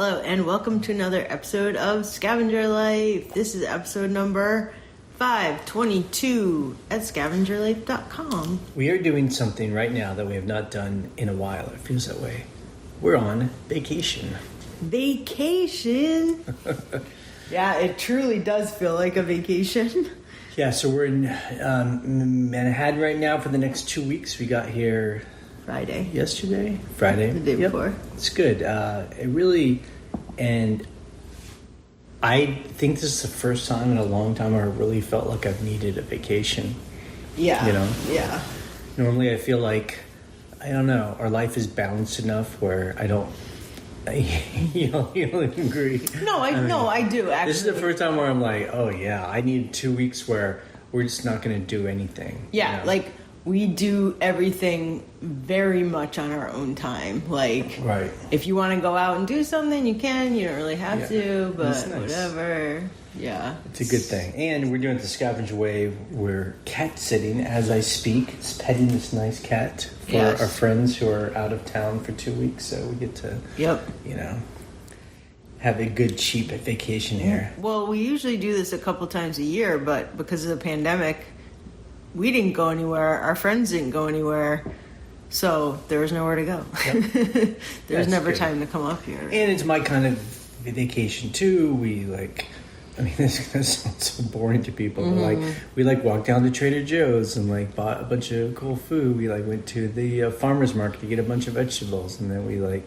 Hello, and welcome to another episode of Scavenger Life. This is episode number 522 at scavengerlife.com. We are doing something right now that we have not done in a while. It feels that way. We're on vacation. Vacation? Yeah, it truly does feel like a vacation. Yeah, so we're in Manhattan right now for the next 2 weeks. We got here Friday. The day before. It's good. It really, and I think this is the first time in a long time where I really felt like I've needed a vacation. Yeah. You know? Yeah. Normally I feel like, I don't know, our life is balanced enough where I don't, you don't agree? No, I do, actually. This is the first time where I'm like, oh yeah, I need 2 weeks where we're just not going to do anything. Yeah, you know? like we do everything very much on our own time. Like, right. If you want to go out and do something, you can. You don't really have to, but nice. Whatever. Yeah. It's a good thing. And we're doing it the Scavenger way. We're cat sitting as I speak. It's petting this nice cat for our friends who are out of town for 2 weeks. So we get to, have a good, cheap vacation here. Well, we usually do this a couple times a year, but because of the pandemic, we didn't go anywhere. Our friends didn't go anywhere. So there was nowhere to go. Yep. There was never time to come up here. And it's my kind of vacation too. We this is going to sound so boring to people, but we walked down to Trader Joe's and bought a bunch of cool food. We went to the farmer's market to get a bunch of vegetables, and then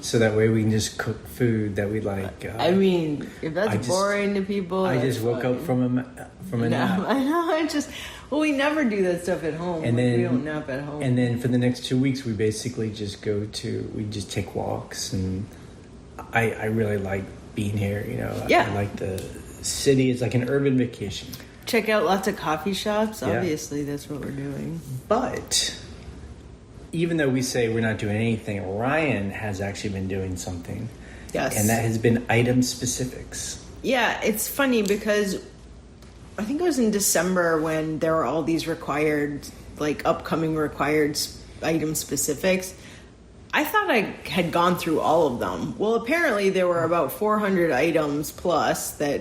so that way we can just cook food that we like. If that's boring to people, I just woke up from a nap. I know. We never do that stuff at home. And then we don't nap at home. And then for the next 2 weeks, we basically just we just take walks, and I really like being here. I like the city. It's like an urban vacation. Check out lots of coffee shops. Obviously, that's what we're doing. But even though we say we're not doing anything, Ryan has actually been doing something. Yes. And that has been item specifics. Yeah, it's funny because I think it was in December when there were all these upcoming required item specifics. I thought I had gone through all of them. Well, apparently there were about 400 items plus that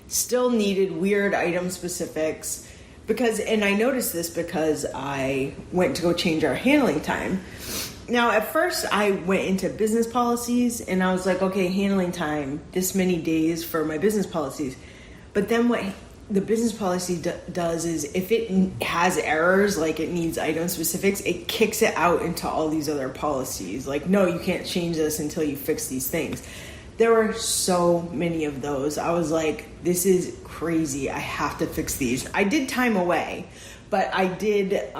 still needed weird item specifics. And I noticed this because I went to go change our handling time. Now, at first, I went into business policies, and I was like, okay, handling time, this many days for my business policies. But then what the business policy does is if it has errors, like it needs item specifics, it kicks it out into all these other policies. Like, no, you can't change this until you fix these things. There were so many of those. I was like, this is crazy. I have to fix these. I did time away, but I did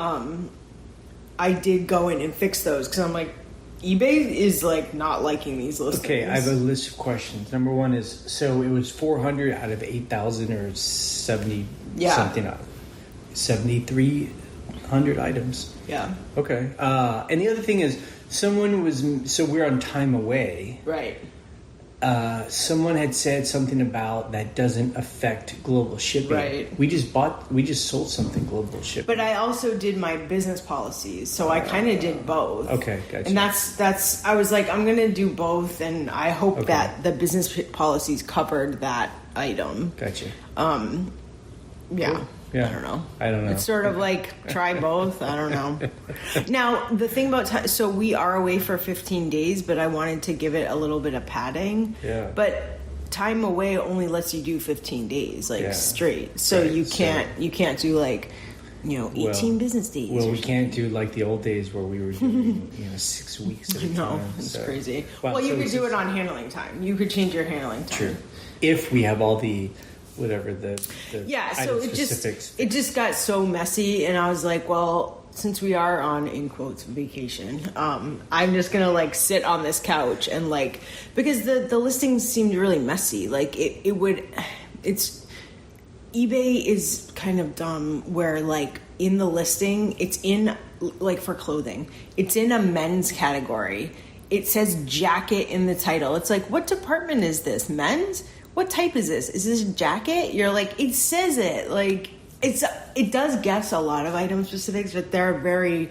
go in and fix those because I'm like, eBay is not liking these listings. Okay, I have a list of questions. Number one is, so it was 400 out of 8,000 or 70 something out of 7,300 items. Yeah. Okay. And the other thing is, we're on time away. Right. Someone had said something about that doesn't affect global shipping. Right. We just sold something global shipping. But I also did my business policies, so I kind of did both. Okay, gotcha. And that's I was like, I'm going to do both, and I hope that the business policies covered that item. Gotcha. Yeah. Cool. Yeah. I don't know. It's sort of try both. I don't know. Now, the thing about so we are away for 15 days, but I wanted to give it a little bit of padding. Yeah. But time away only lets you do 15 days, straight. So right. you can't do 18 business days. Well, we can't do the old days where we were doing 6 weeks at a time. No, it's crazy. Well, you could do it on handling time. You could change your handling time. True. If we have all the whatever the so it just got so messy, and I was like, well, since we are on, in quotes, vacation, I'm just gonna sit on this couch and because the listings seemed really messy. eBay is kind of dumb where in the listing it's in for clothing, it's in a men's category. It says jacket in the title. It's what department is this? Men's? What type is this? Is this a jacket? You're it says it. It does guess a lot of item specifics, but they're very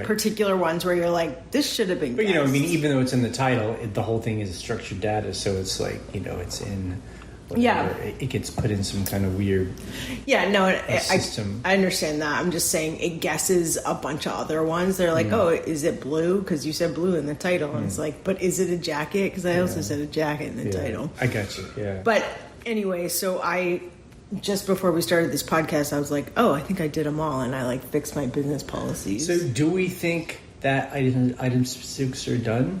particular ones where you're like, this should have been But, guessed. I mean, even though it's in the title, the whole thing is structured data, so it's like, it's in... Whatever. It gets put in some kind of weird system. I understand that. I'm just saying it guesses a bunch of other ones. They're like, oh, is it blue? Because you said blue in the title. And it's like, but is it a jacket? Because I also said a jacket in the title. I got you, yeah. But anyway, so just before we started this podcast, I was like, oh, I think I did them all. And I fixed my business policies. So do we think that item specifics are done?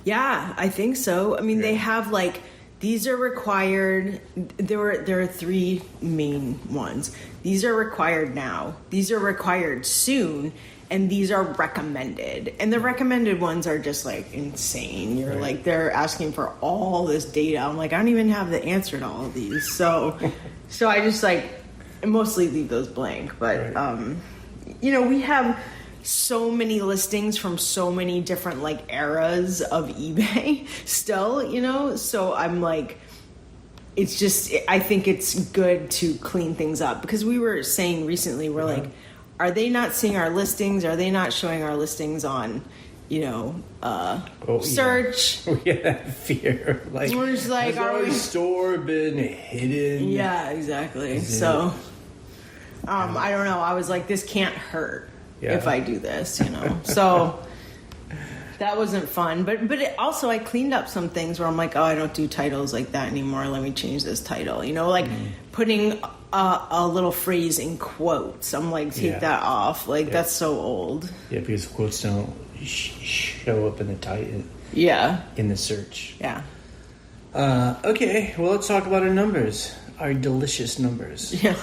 Yeah, I think so. I mean, they have these are required. There are three main ones. These are required now. These are required soon. And these are recommended. And the recommended ones are just insane. You're they're asking for all this data. I'm like, I don't even have the answer to all of these. So I just mostly leave those blank. But, we have so many listings from so many different eras of eBay still, so I'm it's just, I think it's good to clean things up, because we were saying recently, we're are they not seeing our listings? Are they not showing our listings on search? We had that fear. We're just has our store been hidden? Yeah, exactly. So I don't know, I was like, this can't hurt if I do this, So that wasn't fun. But also I cleaned up some things where I'm like, oh, I don't do titles like that anymore. Let me change this title. Putting a little phrase in quotes. I'm like, take that off. That's so old. Yeah, because quotes don't show up in the title. Yeah. In the search. Yeah. Okay, well, let's talk about our numbers. Our delicious numbers. Yeah.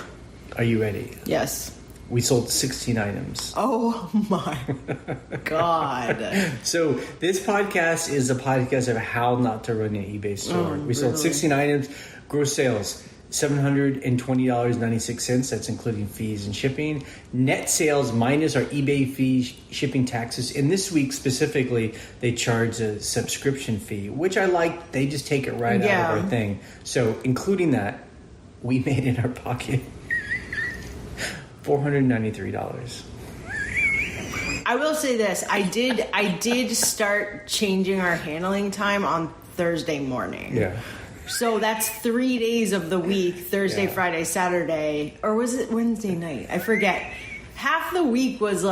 Are you ready? Yes. We sold 16 items. Oh my God. So this podcast is a podcast of how not to run an eBay store. We sold 16 items, gross sales, $720.96. That's including fees and shipping. Net sales minus our eBay fees, shipping, taxes. And this week specifically, they charge a subscription fee, which I like. They just take it right out of our thing. So including that, we made in our pocket $493. I will say this. I did start changing our handling time on Thursday morning. Yeah. So that's 3 days of the week, Thursday, Friday, Saturday. Or was it Wednesday night? I forget. Half the week was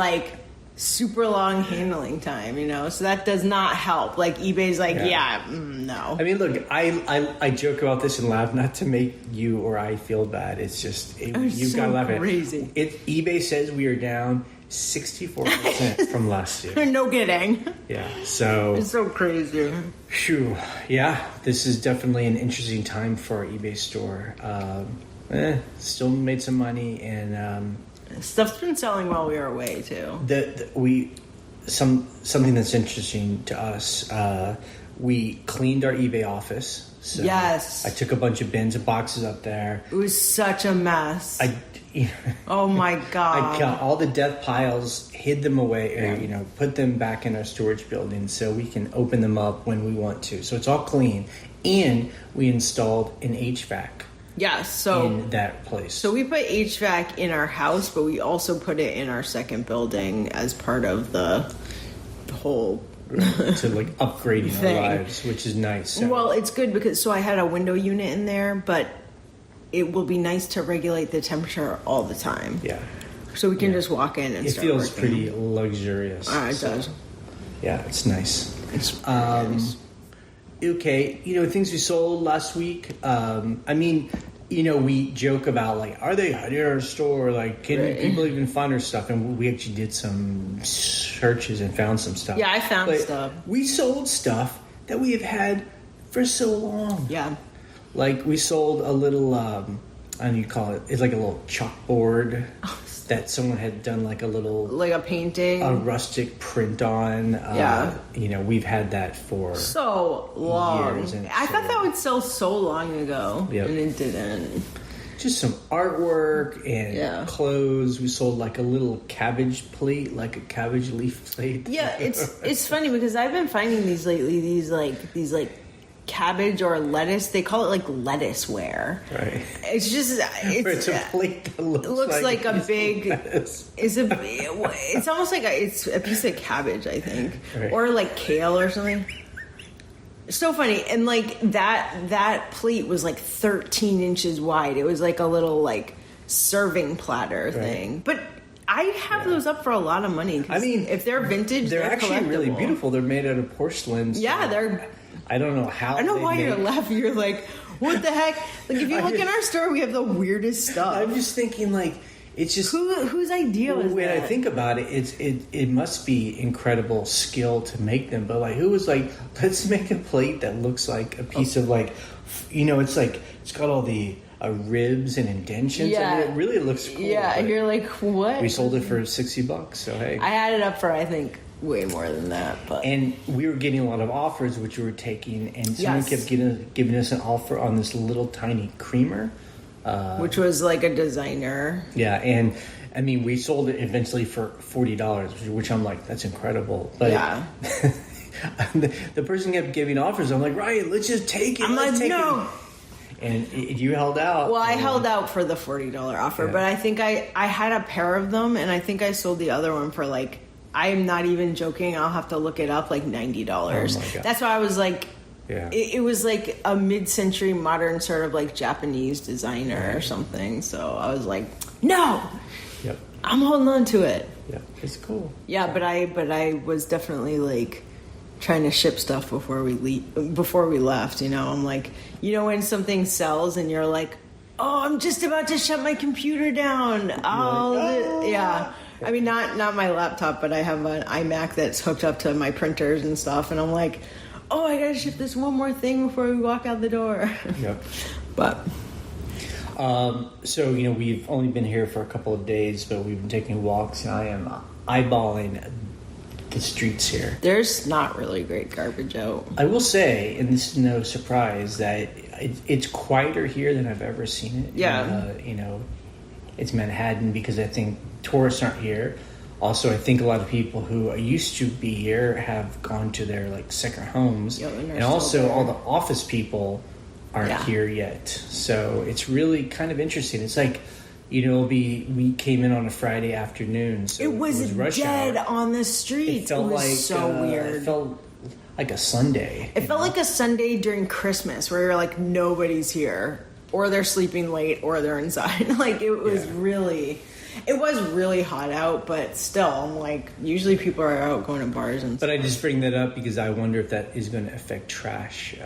super long handling time, so that does not help. eBay's no. I mean, look, I joke about this and laugh, not to make you or I feel bad. It's just you've got to laugh at crazy. eBay says we are down 64% from last year. No kidding. Yeah, so it's so crazy. Phew, yeah, this is definitely an interesting time for our eBay store. Still made some money, and stuff's been selling while we were away too. Something that's interesting to us. We cleaned our eBay office. So yes, I took a bunch of bins and boxes up there. It was such a mess. Oh my God! I got all the death piles, hid them away, or put them back in our storage building so we can open them up when we want to. So it's all clean, and we installed an HVAC. Yes, so in that place. So we put HVAC in our house, but we also put it in our second building as part of the whole to upgrading our lives, which is nice. So. Well, it's good because I had a window unit in there, but it will be nice to regulate the temperature all the time. Yeah. So we can just walk in and start feels working. Pretty luxurious. It does. Yeah, it's nice. It's nice. Okay, things we sold last week. We joke about are they hiding our store? Can people even find our stuff? And we actually did some searches and found some stuff. Yeah, I found stuff. We sold stuff that we have had for so long. Yeah. We sold a little, I don't know you call it. It's like a little chalkboard that someone had done a little... a painting. A rustic print on. We've had that for... so long. Years. I thought that would sell so long ago. Yep. And it didn't. Just some artwork and clothes. We sold a little cabbage plate, a cabbage leaf plate. Yeah, it's funny because I've been finding these lately, these cabbage or lettuce. They call it like lettuce ware. Right. It's just It's a plate that looks like a big. lettuce. It's almost like it's a piece of cabbage, I think, Right. or like kale or something. It's so funny, and like that plate was like 13 inches wide. It was like a little like serving platter thing, but I have those up for a lot of money. I mean, if they're vintage, they're actually really collectible. beautiful. They're made out of porcelain. So Yeah, they're. I don't know how. I don't know why you're laughing. You're like, what the heck? Like, if you look in our store, we have the weirdest stuff. I'm just thinking, like, it's just whose idea was when that? I think about it, it must be incredible skill to make them. But like, who was like, let's make a plate that looks like a piece of like, it's like it's got all the ribs and indentions. Yeah. I mean, it really looks cool. Yeah, but you're like, what? we sold it for $60. So hey, I had it up for, I think, way more than that. But and we were getting a lot of offers, which we were taking, and someone Yes. kept giving us an offer on this little tiny creamer. which was like a designer. Yeah, and I mean, we sold it eventually for $40, which I'm like, that's incredible. But Yeah. the person kept giving offers. I'm like, right, let's just take it. I'm let's like, take no. it. And you held out. Well, I held out for the $40 offer, Yeah. but I think I had a pair of them, and I think I sold the other one for like, I am not even joking, I'll have to look it up, like $90. Oh my God. That's why I was like, Yeah. it was like a mid-century modern sort of like Japanese designer or something. So I was like, no, Yep. I'm holding on to it. Yep. It's cool. Yeah, but I was definitely like trying to ship stuff before we left. I'm like, when something sells and you're like, oh, I'm just about to shut my computer down. Yeah. I mean, not my laptop, but I have an iMac that's hooked up to my printers and stuff, and I'm like, oh, I gotta ship this one more thing before we walk out the door. Yep. But So, we've only been here for a couple of days, but we've been taking walks, and I am eyeballing the streets here. there's not really great garbage out. I will say, and this is no surprise, that it's quieter here than I've ever seen it. Yeah. It's Manhattan because I think tourists aren't here. Also, I think a lot of people who used to be here have gone to their like second homes, Yeah, and they're and also still there. all the office people aren't Yeah. here yet. So it's really kind of interesting. It's like, we came in on a Friday afternoon, so It was rush dead hour. on the street. It felt was like so weird. It felt like a Sunday. It felt like a Sunday during Christmas where you're like, nobody's here, or they're sleeping late, or they're inside. Like, it was really hot out, but still, I'm like, usually people are out going to bars and But stuff. I just bring that up because I wonder if that is going to affect trash.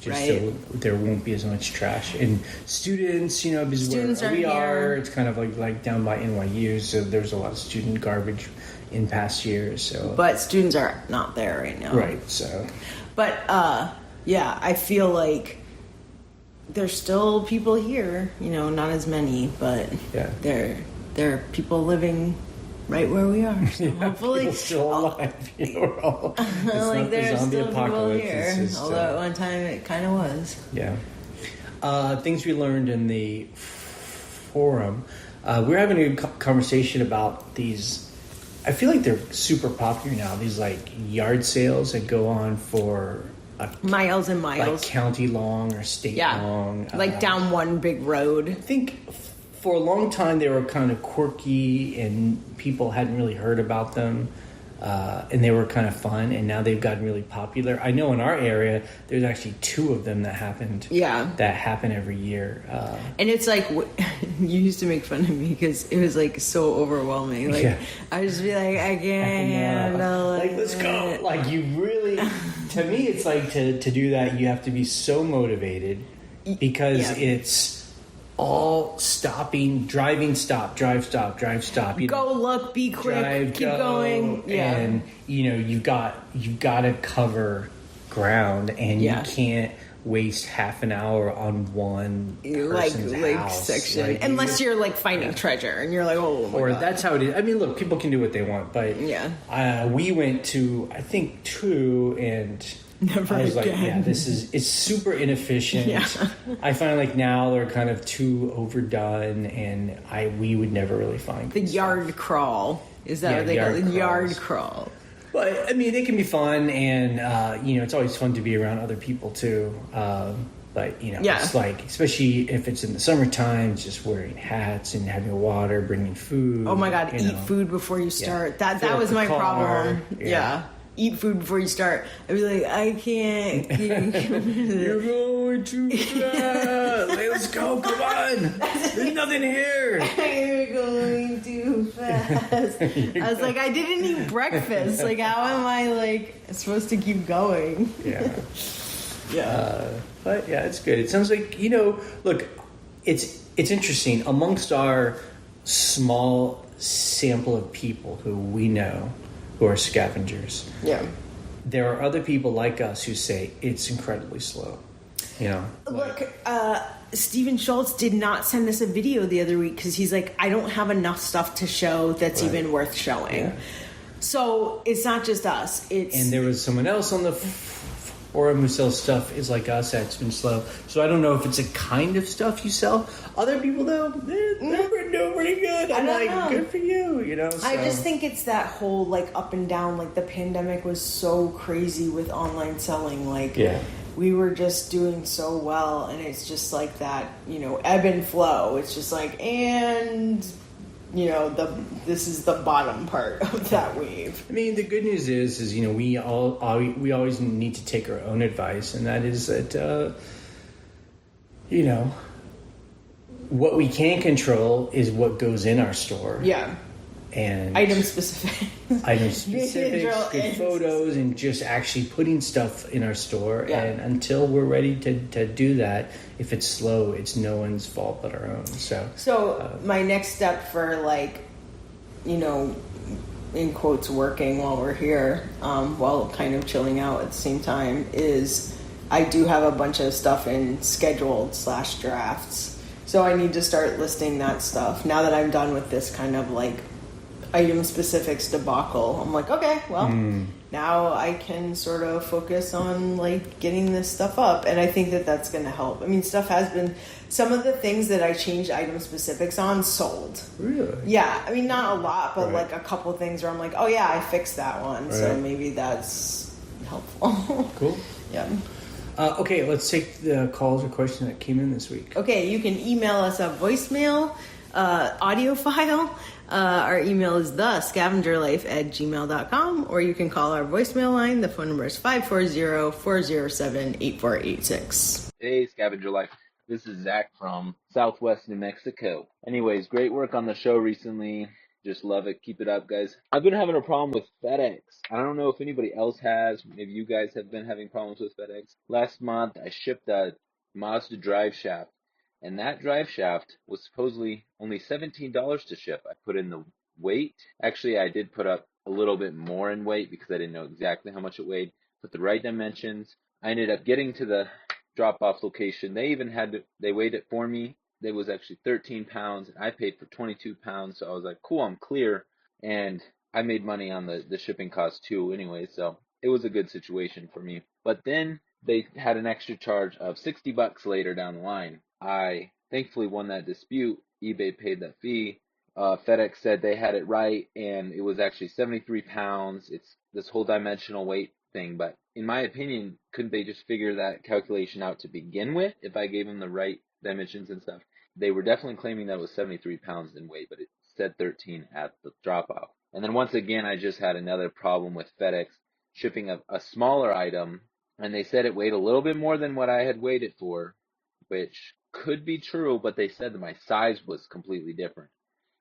Right. There won't be as much trash. And students, because Students where we aren't are, here. it's kind of like down by NYU, so there's a lot of student garbage in past years. So But students are not there right now. right, so But, yeah, I feel like there's still people here, not as many, but Yeah. there are people living right where we are. So hopefully, people still alive. We're all, it's like not the there's zombie still people apocalypse. here. It's just, Although at one time it kind of was. Yeah. Things we learned in the forum. We're having a conversation about these. I feel like they're super popular now. These like yard sales that go on for Miles and miles. like county long or state long. Like down one big road. I think for a long time they were kind of quirky and people hadn't really heard about them. And they were kind of fun, and now they've gotten really popular. I know in our area, there's actually 2 of them that happened. Yeah. That happen every year. And it's like, you used to make fun of me because it was like so overwhelming. Like, Yeah. I would just be like, I can't handle like, it. let's go. Like, you really, to me, it's like to do that, you have to be so motivated because Yeah. it's all stopping, driving, stop, drive, stop, drive, stop. Go look, be quick, Drive, keep go, going. Yeah. And you've got to cover ground, and Yeah. you can't waste half an hour on one person's house. section. Like, Unless you're like finding treasure and you're like, oh my or God. that's how it is. I mean, look, people can do what they want, but Yeah. we went to I think 2, and Never I was again. like, yeah, it's super inefficient. Yeah. I find like now they're kind of too overdone, and we would never really find The good yard crawl. Is that Yeah, what they call it? yard Yard crawls. crawl. But I mean, it can be fun, and it's always fun to be around other people too. But it's like, especially if it's in the summertime, just wearing hats and having water, bringing food. Oh my God, eat food before you start. Yeah. That was my problem. Yeah. Eat food before you start. I'd be like, I can't. You're going too fast. Let's go, come on. There's nothing here. You're going too fast. I was like, I didn't eat breakfast. Like, how am I supposed to keep going? Yeah. Yeah. But yeah, it's good. It sounds like, look, it's interesting. Amongst our small sample of people who we know who are scavengers, there are other people like us who say it's incredibly slow. Look, Steven Schultz did not send us a video the other week because he's like, I don't have enough stuff to show that's even worth showing. Yeah. So it's not just us. And there was someone else on the forum who sells stuff is like us that's been slow. So I don't know if it's a kind of stuff you sell. Other people though, they're doing pretty good. I'm like, good for you, So. I just think it's that whole up and down. The pandemic was so crazy with online selling. We were just doing so well, and it's just like that, ebb and flow. It's just this is the bottom part of that wave. I mean, the good news is we always need to take our own advice, and that is that what we can control is what goes in our store. Yeah. And item specific, good photos, and just actually putting stuff in our store. Yeah. And until we're ready to do that, if it's slow, it's no one's fault but our own. So my next step for in quotes working while we're here, while kind of chilling out at the same time, is I do have a bunch of stuff in scheduled /drafts. So I need to start listing that stuff now that I'm done with this kind of item specifics debacle. I'm like, okay, well, now I can sort of focus on getting this stuff up, and I think that that's going to help. I mean, stuff has been, some of the things that I changed item specifics on sold. Really? Yeah, I mean, not a lot, but a couple things where I'm like, oh yeah, I fixed that one, right. So maybe that's helpful. Cool. Yeah. Okay, let's take the calls or question that came in this week. Okay, you can email us a voicemail, audio file. Our email is thescavengerlife@gmail.com, or you can call our voicemail line. The phone number is 540-407-8486. Hey, Scavenger Life. This is Zach from Southwest New Mexico. Anyways, great work on the show recently. Just love it. Keep it up, guys. I've been having a problem with FedEx. I don't know if anybody else has. Maybe you guys have been having problems with FedEx. Last month, I shipped a Mazda drive shaft. And that drive shaft was supposedly only $17 to ship. I put in the weight. Actually, I did put up a little bit more in weight because I didn't know exactly how much it weighed. Put the right dimensions. I ended up getting to the drop-off location. They weighed it for me. It was actually 13 pounds, and I paid for 22 pounds. So I was like, cool, I'm clear. And I made money on the shipping cost too anyway. So it was a good situation for me. But then they had an extra charge of $60 later down the line. I thankfully won that dispute. eBay paid that fee. FedEx said they had it right, and it was actually 73 pounds. It's this whole dimensional weight thing. But in my opinion, couldn't they just figure that calculation out to begin with if I gave them the right dimensions and stuff? They were definitely claiming that it was 73 pounds in weight, but it said 13 at the drop-off. And then once again, I just had another problem with FedEx shipping a smaller item, and they said it weighed a little bit more than what I had weighed it for, which could be true, but they said that my size was completely different.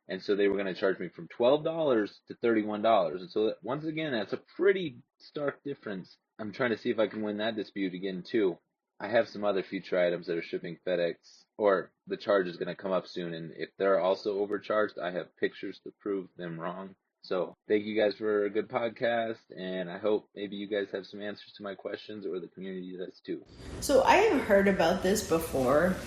And so they were going to charge me from $12 to $31. And so once again, that's a pretty stark difference. I'm trying to see if I can win that dispute again too. I have some other future items that are shipping FedEx, or the charge is going to come up soon. And if they're also overcharged, I have pictures to prove them wrong. So thank you guys for a good podcast, and I hope maybe you guys have some answers to my questions, or the community does too. So I have heard about this before,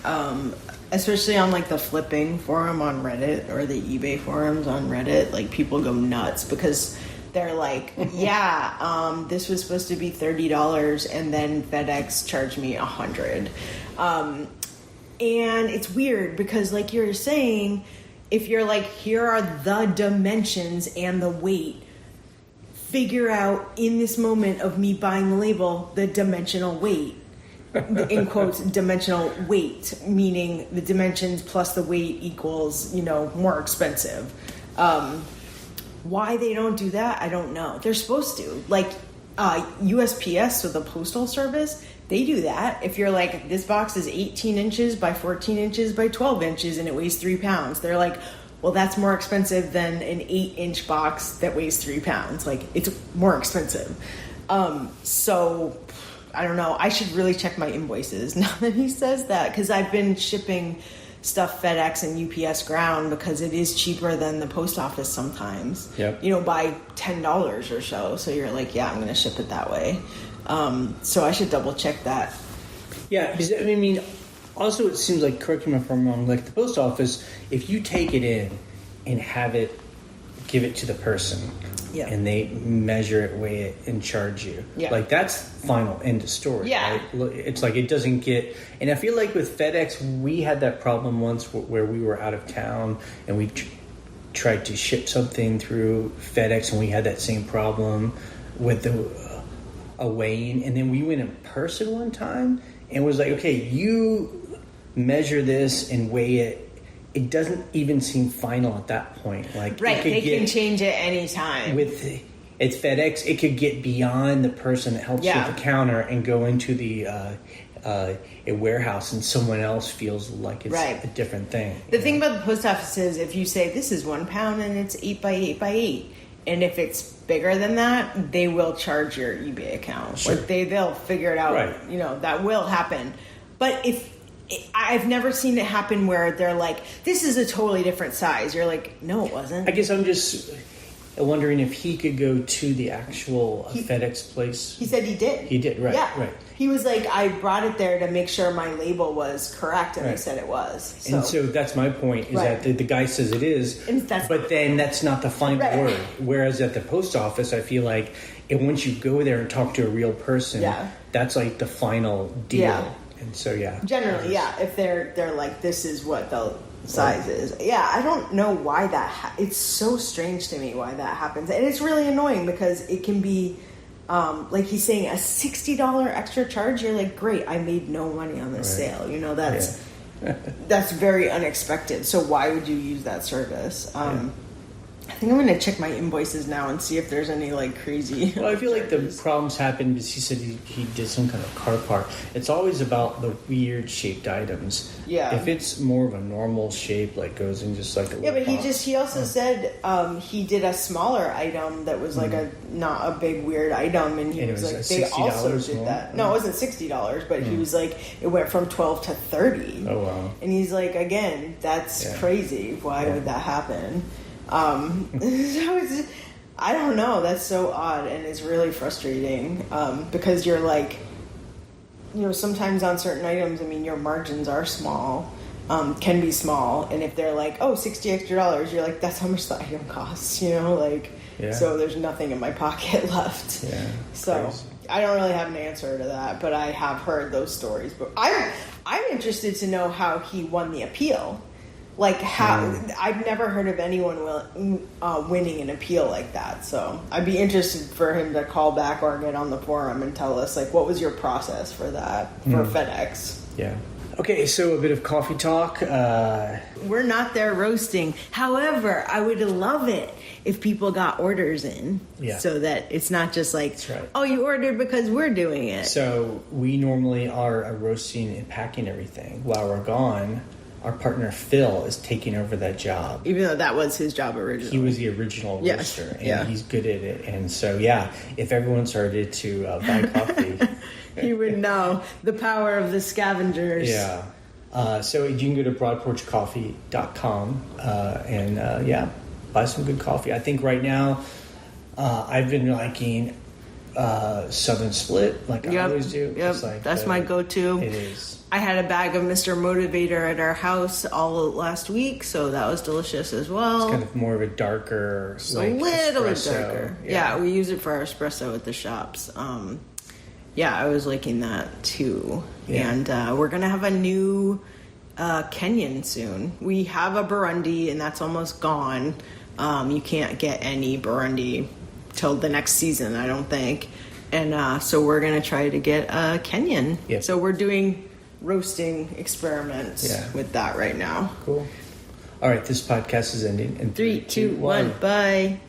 especially on the flipping forum on Reddit or the eBay forums on Reddit. People go nuts because they're like, yeah, this was supposed to be $30 and then FedEx charged me $100. And it's weird because you're saying, if you're here are the dimensions and the weight, figure out in this moment of me buying the label the dimensional weight. In quotes, dimensional weight, meaning the dimensions plus the weight equals, more expensive. Why they don't do that, I don't know. They're supposed to. Like USPS, so the Postal Service, they do that. If you're like, this box is 18 inches by 14 inches by 12 inches and it weighs 3 pounds, they're like, well, that's more expensive than an 8-inch box that weighs 3 pounds. Like, it's more expensive. So I don't know. I should really check my invoices now that he says that, because I've been shipping stuff FedEx and UPS ground because it is cheaper than the post office sometimes. Yep. By $10 or so. So you're like, yeah, I'm going to ship it that way. So I should double check that. Yeah, because I mean, also it seems like, correct me if I'm wrong, like the post office, if you take it in and give it to the person, yeah, and they measure it, weigh it, and charge you, yeah, like that's final end of story. Yeah, right? It's like it doesn't get. And I feel like with FedEx, we had that problem once where we were out of town and we tried to ship something through FedEx, and we had that same problem with a weighing, and then we went in person one time and was like, okay, you measure this and weigh it. It doesn't even seem final at that point. Like, right, they can change it anytime. With it's FedEx, it could get beyond the person that helps you at the counter and go into the a warehouse, and someone else feels like it's a different thing. The thing about the post office is, if you say this is 1 pound and it's 8 by 8 by 8, and if it's bigger than that, they will charge your eBay account. Sure. Like they'll figure it out. Right. That will happen. But I've never seen it happen where they're like, this is a totally different size. You're like, no, it wasn't. I guess I'm just wondering if he could go to the actual FedEx place. He said he did. He did, right. Yeah. Right. He was like, I brought it there to make sure my label was correct, and they said it was. So. And so that's my point, is that the guy says it is, but then that's not the final word. Whereas at the post office, I feel like once you go there and talk to a real person, that's like the final deal. Yeah. And so, generally, if they're like, this is what the size is. Yeah, I don't know why that. It's so strange to me why that happens, and it's really annoying because it can be, like he's saying, a $60 extra charge. You're like, great, I made no money on this sale. That's very unexpected. So why would you use that service? I think I'm going to check my invoices now and see if there's any like crazy. Well, I feel like the problems happen because he said he did some kind of car part. It's always about the weird shaped items. Yeah. If it's more of a normal shape, like goes in just like a but box. he also said he did a smaller item that was like not a big weird item, and he was like, they also did more? That. No, it wasn't $60, but he was like, it went from 12 to 30. Oh wow. And he's like, again, that's crazy. Why would that happen? I don't know. That's so odd, and it's really frustrating because you're like, sometimes on certain items, I mean, your margins are small, can be small, and if they're like, oh, $60 extra, you're like, that's how much the item costs, so there's nothing in my pocket left. Yeah. So crazy. I don't really have an answer to that, but I have heard those stories. But I'm interested to know how he won the appeal. Like how I've never heard of anyone winning an appeal like that. So I'd be interested for him to call back or get on the forum and tell us, like, what was your process for that for FedEx? Yeah. Okay, so a bit of coffee talk. We're not there roasting. However, I would love it if people got orders in, so that it's not just like, oh, you ordered because we're doing it. So we normally are roasting and packing everything. While we're gone, our partner Phil is taking over that job. Even though that was his job originally. He was the original roaster, and he's good at it. And so, if everyone started to buy coffee... he would know the power of the Scavengers. Yeah. So you can go to broadporchcoffee.com and buy some good coffee. I think right now I've been liking Southern Split, like I always do. Yep, like that's my go-to. It is. I had a bag of Mr. Motivator at our house all last week, so that was delicious as well. It's kind of more of a darker, a little bit darker. Yeah, we use it for our espresso at the shops. I was liking that too. Yeah. And we're going to have a new Kenyan soon. We have a Burundi, and that's almost gone. You can't get any Burundi till the next season, I don't think. And so we're going to try to get a Kenyan. Yep. So we're doing roasting experiments with that right now. Cool. All right, this podcast is ending in 3, 2, 1, bye.